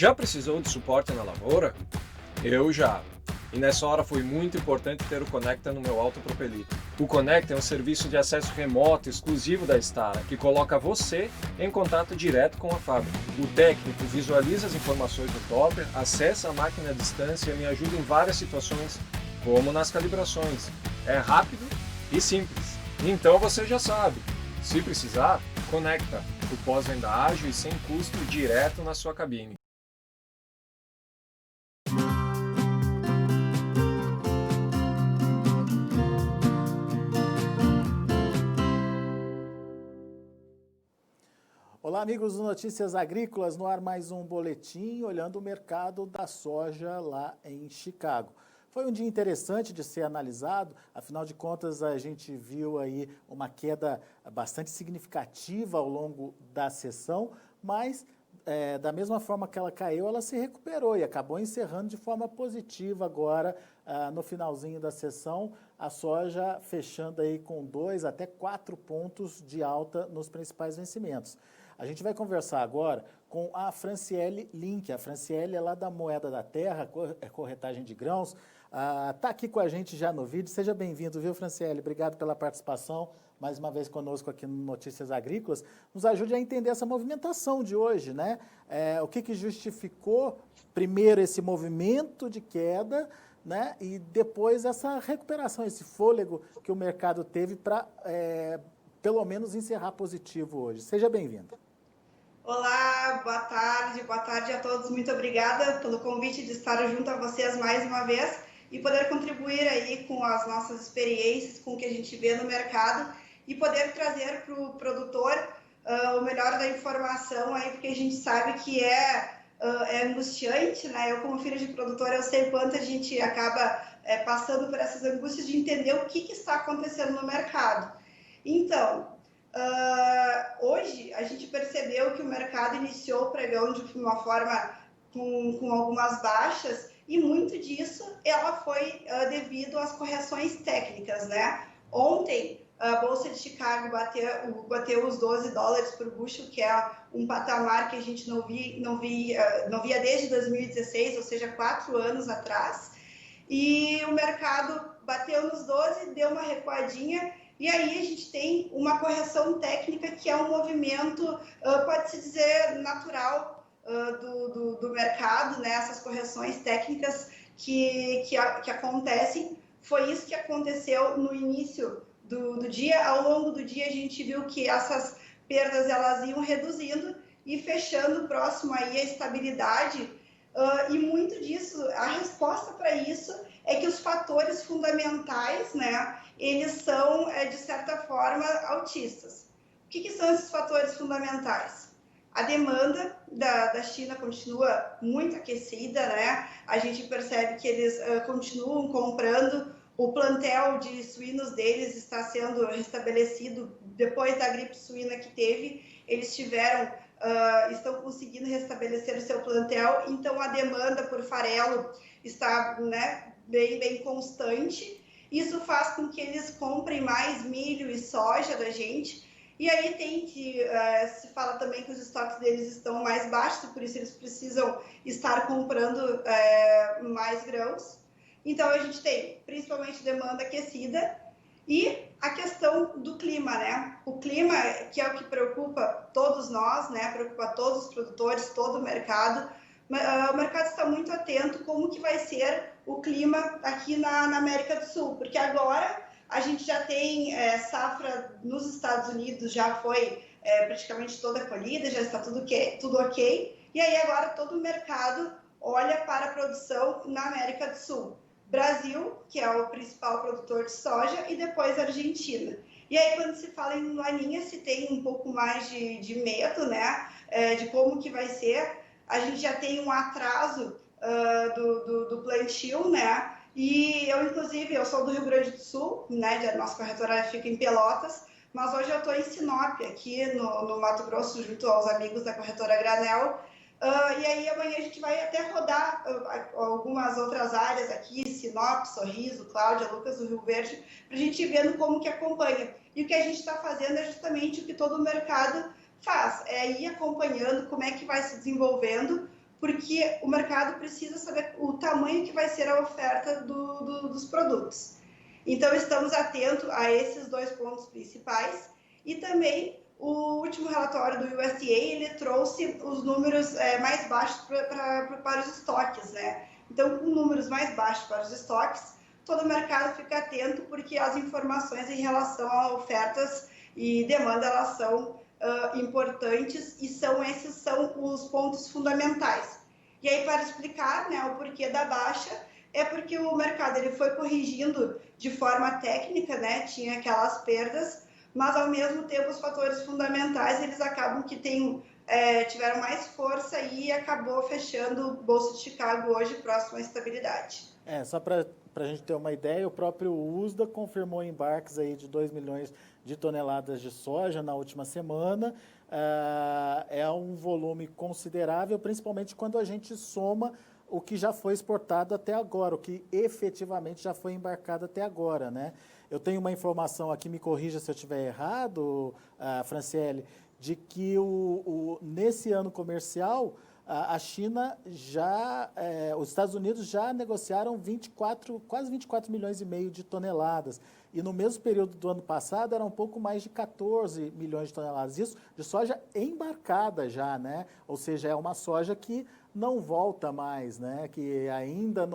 Já precisou de suporte na lavoura? Eu já. E nessa hora foi muito importante ter o Conecta no meu autopropelito. O Conecta é um serviço de acesso remoto exclusivo da Stara, que coloca você em contato direto com a fábrica. O técnico visualiza as informações do topper, acessa a máquina à distância e me ajuda em várias situações, como nas calibrações. É rápido e simples. Então você já sabe. Se precisar, Conecta. O pós-venda ágil e sem custo direto na sua cabine. Olá, amigos do Notícias Agrícolas, no ar mais um boletim olhando o mercado da soja lá em Chicago. Foi um dia interessante de ser analisado, afinal de contas a gente viu aí uma queda bastante significativa ao longo da sessão, mas da mesma forma que ela caiu, ela se recuperou e acabou encerrando de forma positiva agora no finalzinho da sessão, a soja fechando aí com 2 até 4 pontos de alta nos principais vencimentos. A gente vai conversar agora com a Franciele Link. A Franciele é lá da Moeda da Terra, corretagem de grãos. Está aqui com a gente já no vídeo. Seja bem-vindo, viu, Franciele? Obrigado pela participação, mais uma vez conosco aqui no Notícias Agrícolas. Nos ajude a entender essa movimentação de hoje, né? O que justificou, primeiro, esse movimento de queda, né? E depois essa recuperação, esse fôlego que o mercado teve para, pelo menos, encerrar positivo hoje. Seja bem-vindo. Olá, boa tarde a todos. Muito obrigada pelo convite de estar junto a vocês mais uma vez e poder contribuir aí com as nossas experiências, com o que a gente vê no mercado e poder trazer para o produtor o melhor da informação aí, porque a gente sabe que é angustiante, né? Eu, como filha de produtor, eu sei quanto a gente acaba passando por essas angústias de entender o que está acontecendo no mercado. Então, hoje a gente percebeu que o mercado iniciou o pregão de uma forma com algumas baixas e muito disso ela foi devido às correções técnicas, né? Ontem a Bolsa de Chicago bateu os $12 por bushel, que é um patamar que a gente não via desde 2016, ou seja, 4 anos atrás. E o mercado bateu nos 12, deu uma recuadinha. E aí a gente tem uma correção técnica que é um movimento, pode-se dizer, natural do mercado, né? Essas correções técnicas que acontecem. Foi isso que aconteceu no início do dia. Ao longo do dia a gente viu que essas perdas elas iam reduzindo e fechando próximo aí a estabilidade. E muito disso, a resposta para isso é que os fatores fundamentais, né, eles são, de certa forma, altistas. O que são esses fatores fundamentais? A demanda da China continua muito aquecida, né? A gente percebe que eles continuam comprando, o plantel de suínos deles está sendo restabelecido depois da gripe suína que teve, eles estão conseguindo restabelecer o seu plantel, então a demanda por farelo está, né, bem constante. Isso faz com que eles comprem mais milho e soja da gente. E aí se fala também que os estoques deles estão mais baixos, por isso eles precisam estar comprando mais grãos. Então a gente tem principalmente demanda aquecida e a questão do clima, né? O clima, que é o que preocupa todos nós, né? Preocupa todos os produtores, todo o mercado. O mercado está muito atento como que vai ser o clima aqui na América do Sul, porque agora a gente já tem safra nos Estados Unidos, já foi praticamente toda colhida, já está tudo ok, e aí agora todo o mercado olha para a produção na América do Sul. Brasil, que é o principal produtor de soja, e depois a Argentina. E aí, quando se fala em laninha, se tem um pouco mais de medo, né, de como que vai ser. A gente já tem um atraso do plantio, né, e eu sou do Rio Grande do Sul, né, a nossa corretora fica em Pelotas, mas hoje eu estou em Sinop, aqui no Mato Grosso, junto aos amigos da corretora Granel. E aí amanhã a gente vai até rodar algumas outras áreas aqui, Sinop, Sorriso, Cláudia, Lucas do Rio Verde, para a gente ir vendo como que acompanha. E o que a gente está fazendo é justamente o que todo o mercado faz, é ir acompanhando como é que vai se desenvolvendo, porque o mercado precisa saber o tamanho que vai ser a oferta dos produtos. Então, estamos atentos a esses dois pontos principais e também o último relatório do USDA, ele trouxe os números mais baixos para os estoques, né? Então, com números mais baixos para os estoques, todo o mercado fica atento porque as informações em relação a ofertas e demanda, elas são importantes e esses são os pontos fundamentais. E aí, para explicar, né, o porquê da baixa, é porque o mercado ele foi corrigindo de forma técnica, né, tinha aquelas perdas, mas ao mesmo tempo os fatores fundamentais eles acabam que tiveram mais força e acabou fechando o Bolsa de Chicago hoje próximo à estabilidade. Só para a gente ter uma ideia, o próprio USDA confirmou embarques aí de 2 milhões de toneladas de soja na última semana. É um volume considerável, principalmente quando a gente soma o que já foi exportado até agora, o que efetivamente já foi embarcado até agora, né? Eu tenho uma informação aqui, me corrija se eu estiver errado, Franciele, de que nesse ano comercial, a China os Estados Unidos já negociaram quase 24 milhões e meio de toneladas. E no mesmo período do ano passado era um pouco mais de 14 milhões de toneladas. Isso de soja embarcada já, né? Ou seja, é uma soja que não volta mais, né? Que ainda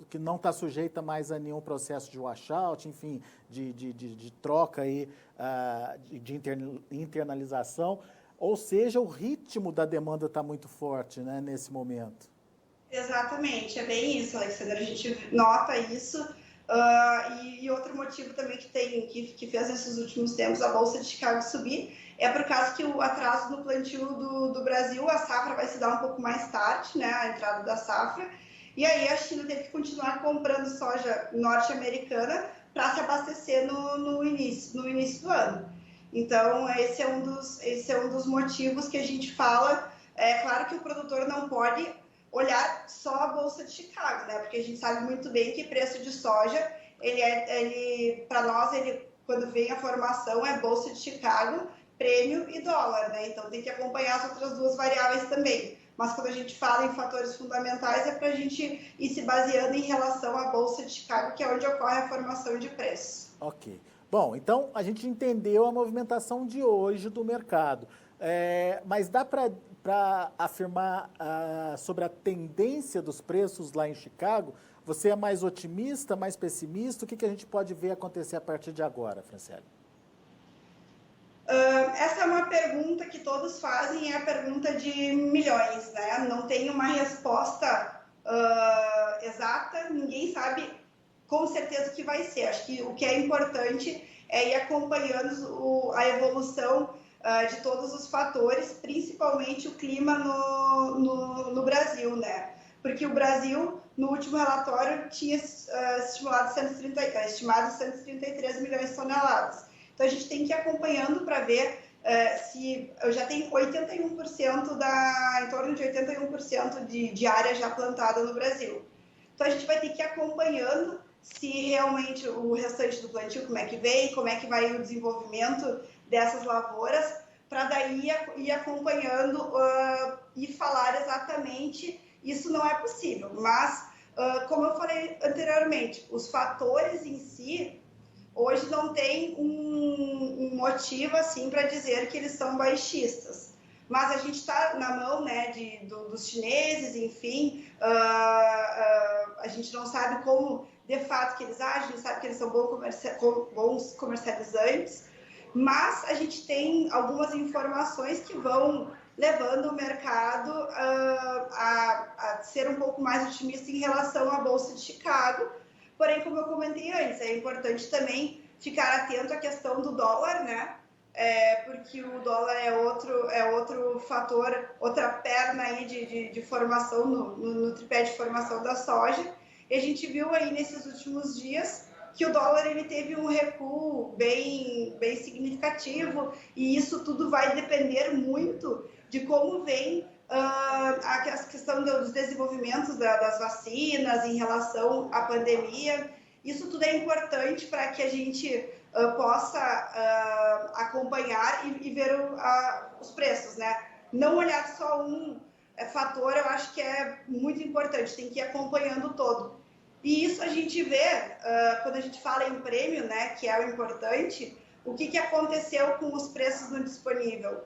que não está sujeita mais a nenhum processo de washout, enfim, de troca aí, de internalização. Ou seja, o ritmo da demanda está muito forte, né, nesse momento. Exatamente, é bem isso, Alexandre. A gente nota isso. E outro motivo também que fez nesses últimos tempos a Bolsa de Chicago subir é por causa que o atraso no plantio do Brasil, a safra vai se dar um pouco mais tarde, né, a entrada da safra, e aí a China teve que continuar comprando soja norte-americana para se abastecer no início do ano. Então, esse é um dos motivos que a gente fala. É claro que o produtor não pode olhar só a Bolsa de Chicago, né? Porque a gente sabe muito bem que preço de soja, para nós, quando vem a formação, é Bolsa de Chicago, prêmio e dólar, né? Então tem que acompanhar as outras duas variáveis também. Mas quando a gente fala em fatores fundamentais, é para a gente ir se baseando em relação à Bolsa de Chicago, que é onde ocorre a formação de preço. Ok. Bom, então a gente entendeu a movimentação de hoje do mercado. Mas dá para afirmar sobre a tendência dos preços lá em Chicago? Você é mais otimista, mais pessimista? O que a gente pode ver acontecer a partir de agora, Franciele? Essa é uma pergunta que todos fazem, é a pergunta de milhões, né? Não tem uma resposta exata, ninguém sabe com certeza o que vai ser. Acho que o que é importante é ir acompanhando a evolução de todos os fatores, principalmente o clima no Brasil, né? Porque o Brasil, no último relatório, tinha estimado 133 milhões de toneladas. Então, a gente tem que ir acompanhando para ver se já tem 81% em torno de 81% de área já plantada no Brasil. Então, a gente vai ter que ir acompanhando se realmente o restante do plantio, como é que vem, como é que vai o desenvolvimento dessas lavouras, para daí ir acompanhando e falar exatamente. Isso não é possível, mas, como eu falei anteriormente, os fatores em si, hoje não tem um motivo assim para dizer que eles são baixistas. Mas a gente está na mão, né, dos chineses, enfim, a gente não sabe como, de fato, que eles agem, a gente sabe que eles são bons comercializantes, mas a gente tem algumas informações que vão levando o mercado a ser um pouco mais otimista em relação à Bolsa de Chicago. Porém, como eu comentei antes, é importante também ficar atento à questão do dólar, né? Porque o dólar é outro fator, outra perna aí de formação no tripé de formação da soja. E a gente viu aí nesses últimos dias que o dólar ele teve um recuo bem significativo, e isso tudo vai depender muito de como vem a questão dos desenvolvimentos das vacinas em relação à pandemia. Isso tudo é importante para que a gente possa acompanhar e ver os preços, né? Não olhar só fator, eu acho que é muito importante, tem que ir acompanhando o todo. E isso a gente vê, quando a gente fala em prêmio, né, que é o importante, o que aconteceu com os preços no disponível.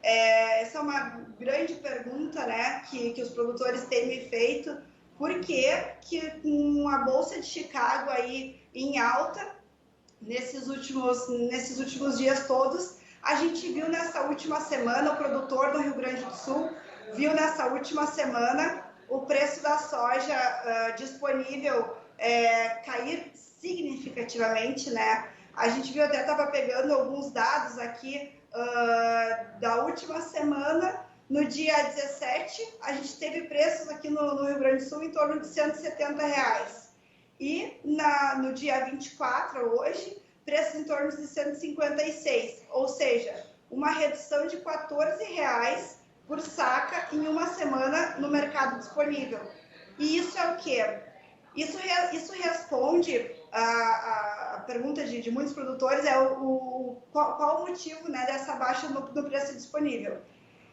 Essa é uma grande pergunta, né, que os produtores têm me feito. Por que com a Bolsa de Chicago aí em alta, nesses últimos dias todos, a gente viu nessa última semana, o produtor do Rio Grande do Sul viu nessa última semana o preço da soja disponível cair significativamente, né? A gente viu, até estava pegando alguns dados aqui da última semana. No dia 17, a gente teve preços aqui no Rio Grande do Sul em torno de R$170. E no dia 24, hoje, preços em torno de 156, ou seja, uma redução de R$14 por saca em uma semana no mercado disponível. E isso é o quê? Isso responde a pergunta de muitos produtores, qual o motivo, né, dessa baixa no preço disponível.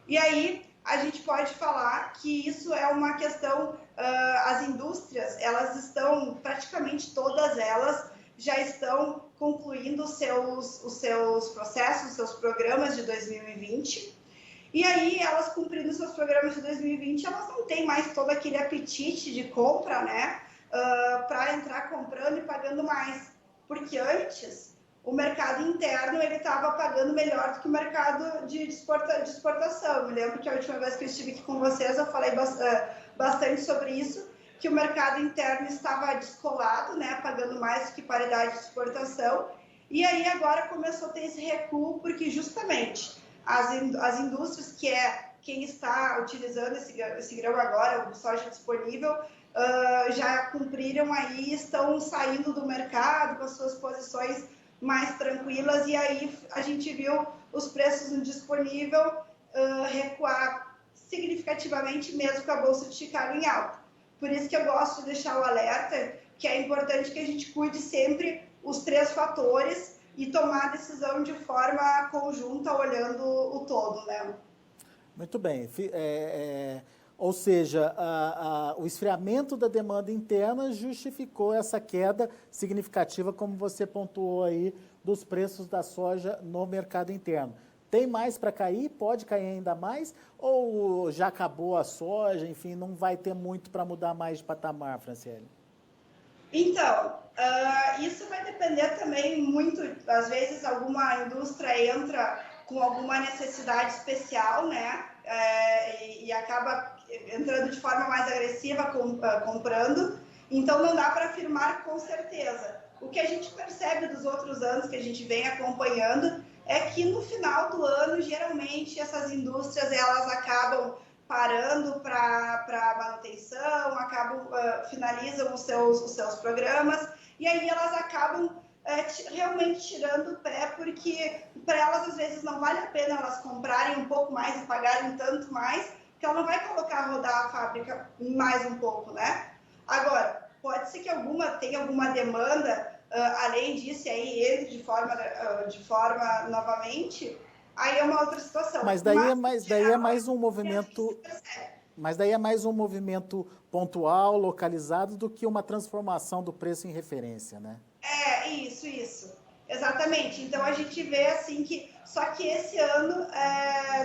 E aí a gente pode falar que isso é uma questão, as indústrias, elas estão, praticamente todas elas, já estão concluindo os seus processos, os seus programas de 2020. E aí, elas cumprindo seus programas de 2020, elas não têm mais todo aquele apetite de compra, né, para entrar comprando e pagando mais. Porque antes, o mercado interno ele estava pagando melhor do que o mercado de exportação. Eu me lembro que a última vez que eu estive aqui com vocês, eu falei bastante sobre isso, que o mercado interno estava descolado, né, pagando mais do que paridade de exportação. E aí agora começou a ter esse recuo, porque justamente as indústrias, que é quem está utilizando esse grão agora, o soja disponível, já cumpriram aí, estão saindo do mercado com as suas posições mais tranquilas, e aí a gente viu os preços no disponível recuar significativamente, mesmo com a Bolsa de Chicago em alta. Por isso que eu gosto de deixar o alerta, que é importante que a gente cuide sempre os três fatores e tomar a decisão de forma conjunta, olhando o todo, né? Muito bem. Ou seja, o esfriamento da demanda interna justificou essa queda significativa, como você pontuou aí, dos preços da soja no mercado interno. Tem mais para cair? Pode cair ainda mais? Ou já acabou a soja? Enfim, não vai ter muito para mudar mais de patamar, Franciele? Então, isso vai depender também muito, às vezes alguma indústria entra com alguma necessidade especial, né, e acaba entrando de forma mais agressiva comprando, então não dá para afirmar com certeza. O que a gente percebe dos outros anos que a gente vem acompanhando é que no final do ano, geralmente, essas indústrias elas acabam parando para manutenção, finalizam os seus programas, e aí elas acabam realmente tirando o pé, porque para elas às vezes não vale a pena elas comprarem um pouco mais e pagarem tanto mais, que ela não vai colocar a rodar a fábrica mais um pouco, né? Agora, pode ser que tenha alguma demanda, além disso, e aí entre de forma novamente. Aí é uma outra situação. Mas daí é mais um movimento. Mas daí é mais um movimento pontual, localizado, do que uma transformação do preço em referência, né? Isso. Exatamente. Então a gente vê assim que. Só que esse ano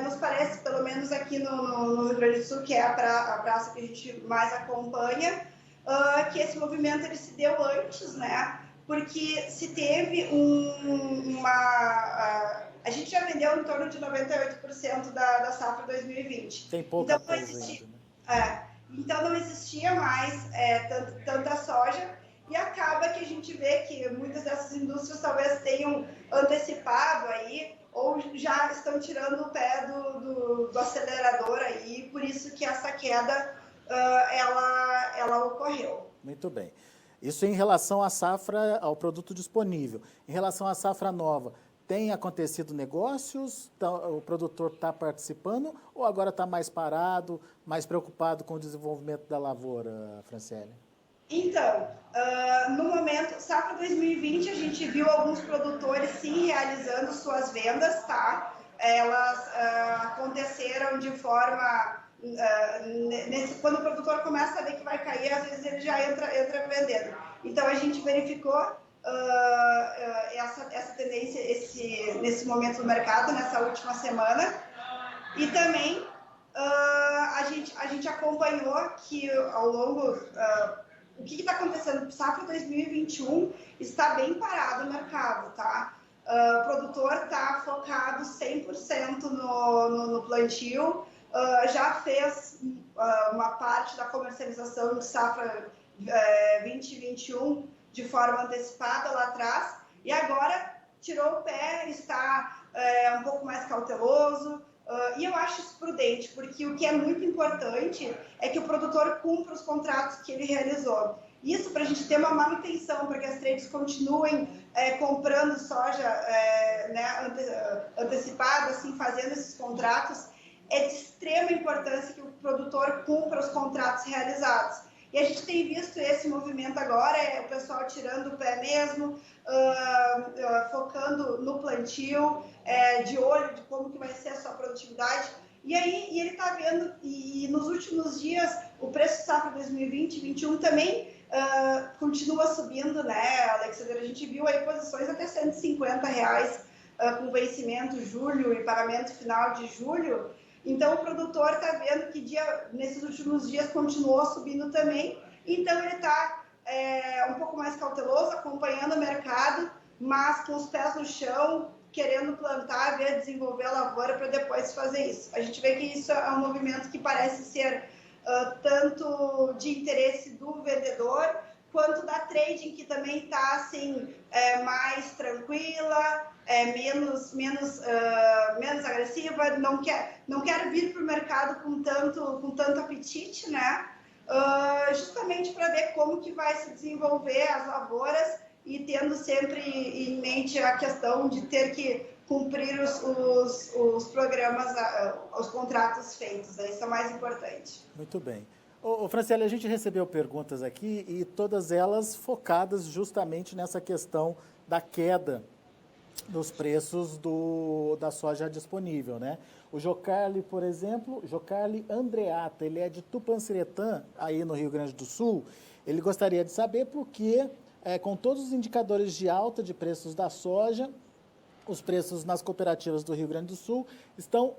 nos parece, pelo menos aqui no Rio Grande do Sul, que é a praça que a gente mais acompanha, que esse movimento ele se deu antes, né? Porque se teve a gente já vendeu em torno de 98% da safra 2020. Tem pouca coisa ainda, né? Então não existia mais tanta soja, e acaba que a gente vê que muitas dessas indústrias talvez tenham antecipado aí, ou já estão tirando o pé do acelerador aí, por isso que essa queda ela ocorreu. Muito bem. Isso em relação à safra, ao produto disponível. Em relação à safra nova, tem acontecido negócios? O produtor está participando ou agora está mais parado, mais preocupado com o desenvolvimento da lavoura, Franciele? Então, no momento, safra 2020, a gente viu alguns produtores sim realizando suas vendas, tá? Elas aconteceram de forma quando o produtor começa a ver que vai cair, às vezes ele já entra vendendo. Então, a gente verificou essa tendência nesse momento do mercado, nessa última semana. E também a gente acompanhou que ao longo... o que está acontecendo? Safra 2021 está bem parado o mercado, tá? O produtor está focado 100% no plantio, já fez uma parte da comercialização de safra 2021 de forma antecipada lá atrás, e agora tirou o pé, está um pouco mais cauteloso, e eu acho isso prudente, porque o que é muito importante é que o produtor cumpra os contratos que ele realizou. Isso para a gente ter uma manutenção, para que as trades continuem comprando soja antecipada, assim, fazendo esses contratos, é de extrema importância que o produtor cumpra os contratos realizados. E a gente tem visto esse movimento agora, o pessoal tirando o pé mesmo, focando no plantio, de olho de como que vai ser a sua produtividade. E ele está vendo, e nos últimos dias, o preço de safra 2020 e 2021 também continua subindo, né, Alexandre? A gente viu aí posições até R$150 com vencimento julho e pagamento final de julho. Então, o produtor está vendo que nesses últimos dias continuou subindo também. Então, ele está um pouco mais cauteloso, acompanhando o mercado, mas com os pés no chão, querendo plantar, ver desenvolver a lavoura para depois fazer isso. A gente vê que isso é um movimento que parece ser tanto de interesse do vendedor, quanto da trading, que também está assim, mais tranquila, menos agressiva, não quer vir para o mercado com tanto apetite, né? Justamente para ver como que vai se desenvolver as lavouras e tendo sempre em mente a questão de ter que cumprir os programas, os contratos feitos, né? Isso é o mais importante. Muito bem. Franciele, a gente recebeu perguntas aqui e todas elas focadas justamente nessa questão da queda dos preços da soja disponível, né? O Jocarli, por exemplo, Jocarli Andreata, ele é de Tupanciretã, aí no Rio Grande do Sul. Ele gostaria de saber por que, com todos os indicadores de alta de preços da soja, os preços nas cooperativas do Rio Grande do Sul estão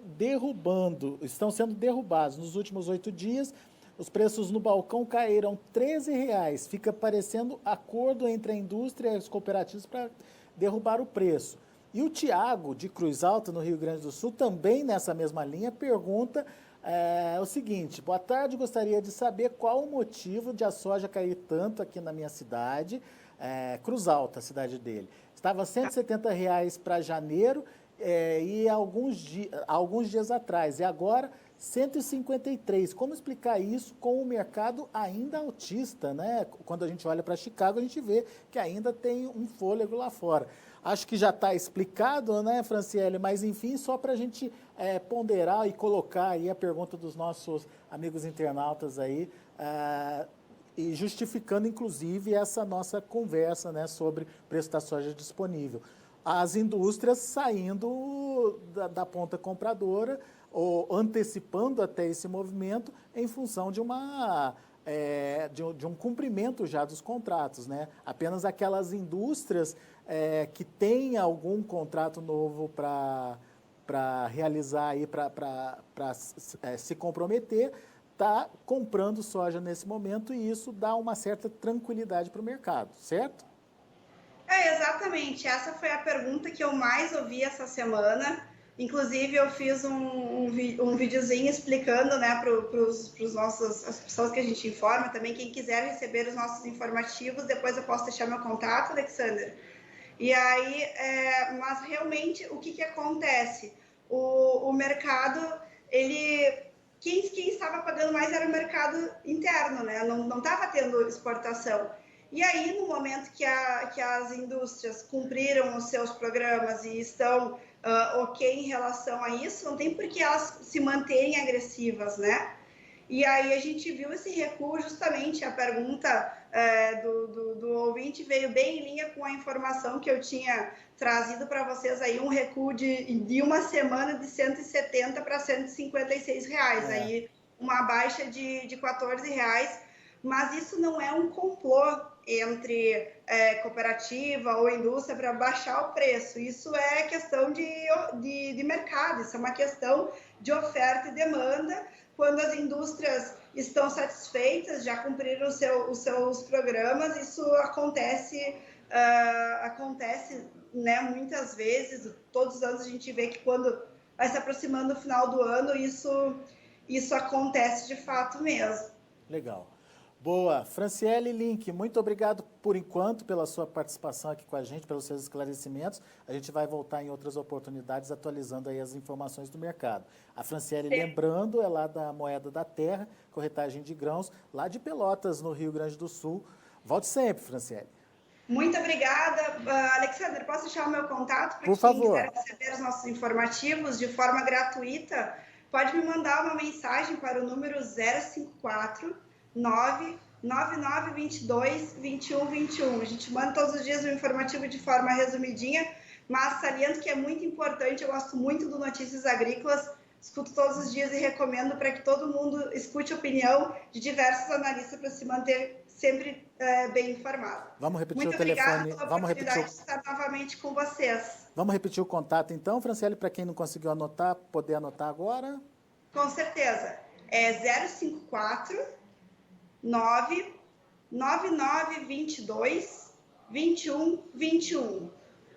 sendo derrubados. Nos últimos 8 dias, os preços no balcão caíram R$13. Fica parecendo acordo entre a indústria e as cooperativas para derrubar o preço. E o Tiago, de Cruz Alta, no Rio Grande do Sul, também nessa mesma linha, pergunta o seguinte: boa tarde, gostaria de saber qual o motivo de a soja cair tanto aqui na minha cidade, Cruz Alta, a cidade dele. Estava R$170 para janeiro e alguns dias atrás, e agora R$153. Como explicar isso com o mercado ainda altista, né? Quando a gente olha para Chicago, a gente vê que ainda tem um fôlego lá fora. Acho que já está explicado, né, Franciele? Mas, enfim, só para a gente ponderar e colocar aí a pergunta dos nossos amigos internautas aí, e justificando, inclusive, essa nossa conversa, né, sobre o preço da soja disponível. As indústrias saindo da ponta compradora, ou antecipando até esse movimento em função de um cumprimento já dos contratos, né? Apenas aquelas indústrias que têm algum contrato novo para realizar, para se comprometer, está comprando soja nesse momento, e isso dá uma certa tranquilidade para o mercado, certo? Exatamente. Essa foi a pergunta que eu mais ouvi essa semana. Inclusive, eu fiz um videozinho explicando, né, para as pessoas que a gente informa, também quem quiser receber os nossos informativos, depois eu posso deixar meu contato, Alexander. E aí, mas realmente, o que acontece? O mercado, quem estava pagando mais era o mercado interno, né? Não estava tendo exportação. E aí, no momento que as indústrias cumpriram os seus programas e estão ok em relação a isso, não tem por que elas se manterem agressivas, né? E aí a gente viu esse recuo, justamente a pergunta do ouvinte veio bem em linha com a informação que eu tinha trazido para vocês aí, um recuo de uma semana de R$170 para R$156. Aí uma baixa de R$ 14, mas isso não é um complô entre cooperativa ou indústria para baixar o preço. Isso é questão de mercado, isso é uma questão de oferta e demanda. Quando as indústrias estão satisfeitas, já cumpriram os seus programas, isso acontece, né, muitas vezes. Todos os anos a gente vê que quando vai se aproximando do final do ano, isso acontece de fato mesmo. Legal. Boa. Franciele Link, muito obrigado por enquanto pela sua participação aqui com a gente, pelos seus esclarecimentos. A gente vai voltar em outras oportunidades atualizando aí as informações do mercado. A Franciele, lembrando, é lá da Moeda da Terra, corretagem de grãos, lá de Pelotas, no Rio Grande do Sul. Volte sempre, Franciele. Muito obrigada. Alexandre, posso deixar o meu contato para quem quiser receber os nossos informativos de forma gratuita? Pode me mandar uma mensagem para o número 054 99922 2121. A gente manda todos os dias o informativo de forma resumidinha, mas saliento que é muito importante. Eu gosto muito do Notícias Agrícolas, escuto todos os dias e recomendo para que todo mundo escute a opinião de diversos analistas para se manter sempre bem informado. Vamos repetir muito o telefone. Muito obrigada pela oportunidade de estar novamente com vocês. Vamos repetir o contato então, Franciele, para quem não conseguiu anotar, poder anotar agora? Com certeza. É 054 99922 2121.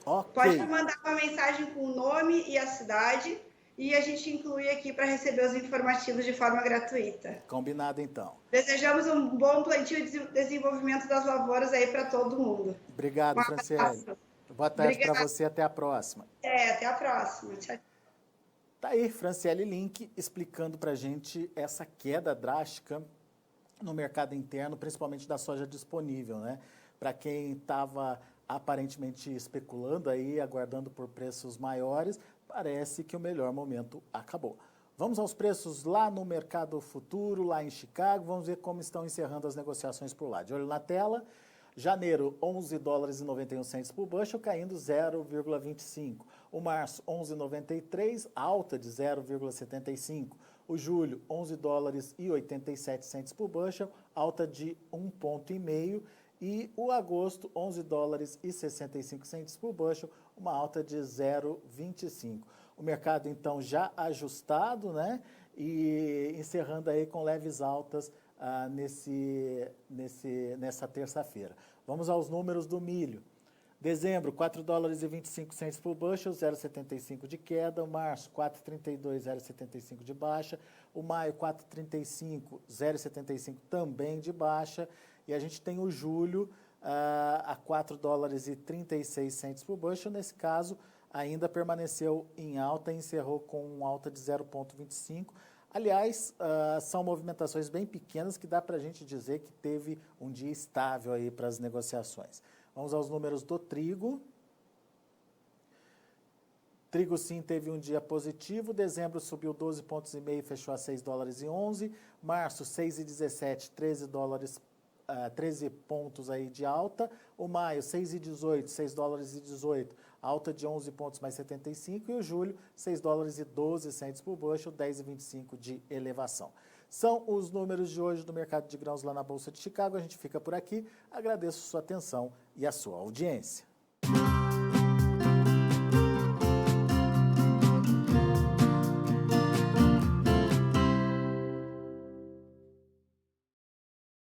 Okay. Pode me mandar uma mensagem com o nome e a cidade e a gente inclui aqui para receber os informativos de forma gratuita. Combinado, então. Desejamos um bom plantio e desenvolvimento das lavouras aí para todo mundo. Obrigado, Franciele. Boa tarde para você, até a próxima. Até a próxima. Tchau. Tá aí, Franciele Link, explicando para a gente essa queda drástica no mercado interno, principalmente da soja disponível, né? Para quem estava aparentemente especulando aí, aguardando por preços maiores, parece que o melhor momento acabou. Vamos aos preços lá no mercado futuro, lá em Chicago, vamos ver como estão encerrando as negociações por lá. De olho na tela, janeiro, $11,91 por bushel, caindo 0,25. O março, 11,93, alta de 0,75. O julho, $11,87 por bushel, alta de 1,5 ponto. E o agosto, $11,65 por bushel, uma alta de 0,25. O mercado, então, já ajustado, né? E encerrando aí com leves altas nessa terça-feira. Vamos aos números do milho. Dezembro, $4,25 por bushel, 0,75 de queda. O março, 4,32, 0,75 de baixa. O maio, 4,35, 0,75 também de baixa. E a gente tem o julho a $4,36 por bushel. Nesse caso, ainda permaneceu em alta e encerrou com alta de 0,25. Aliás, são movimentações bem pequenas que dá para a gente dizer que teve um dia estável aí para as negociações. Vamos aos números do trigo. Trigo sim teve um dia positivo, dezembro subiu 12,5 pontos e fechou a $6,11. Março 6,17, 13 pontos aí de alta. O maio 6,18, $6,18, alta de 11 pontos mais 75. E o julho $6,12 por bushel, 10,25 de elevação. São os números de hoje do mercado de grãos lá na Bolsa de Chicago. A gente fica por aqui. Agradeço a sua atenção e a sua audiência.